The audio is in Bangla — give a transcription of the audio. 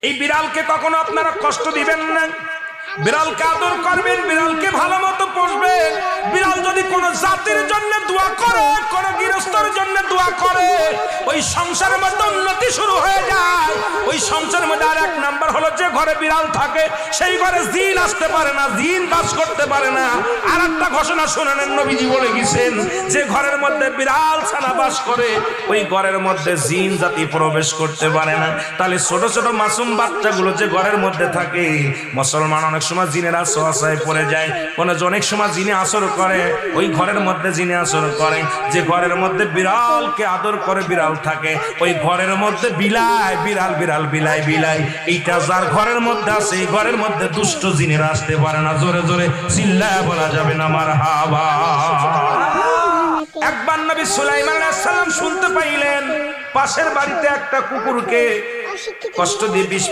এই বিড়ালকে কখনো আপনারা কষ্ট দিবেন না। বিড়ালকে আদর করবেন, বিড়ালকে ভালো মতো পুষবেন। বিড়াল যদি কোনো জাতির জন্য দোয়া করে, কোনো গৃহস্থর জন্য দোয়া করে, ওই সংসারের মধ্যে উন্নতি শুরু হয়ে যায়। ওই সংসারের মধ্যে আর এক নাম্বার হলো, যে ঘরে বিড়াল থাকে সেই ঘরে জিন আসতে পারে না, জিন বাস করতে পারে না। আর একটা ঘোষণা শুনেন, নবীজি বলে গেছেন, যে ঘরের মধ্যে বিড়াল ছানা বাস করে ওই ঘরের মধ্যে জিন জাতি প্রবেশ করতে পারে না। তাহলে ছোট ছোট মাসুম বাচ্চাগুলো যে ঘরের মধ্যে থাকে, মুসলমান অনেক সময় জিনের আশ্রয় পড়ে যায়, অনেক সময় জিনে আসর করে, ওই ঘরের মধ্যে জিনে আসর করে। যে ঘরের মধ্যে বিড়ালকে আদর করে বিড়াল থাকে, ওই ঘরের মধ্যে বিলাই বিড়াল বিড়াল বিলাই বিলাই, এইটা যার ঘরের মধ্যে আছে এই ঘরের মধ্যে দুষ্ট জিনেরা আসতে পারে না। জোরে জোরে চিল্লায় বলা যাবে না মারহাবা। একবার নবী সুলাইমান আলাইহিস সালাম শুনতে পাইলেন পাশের বাড়িতে একটা কুকুরকে কষ্ট দিয়ে বিষ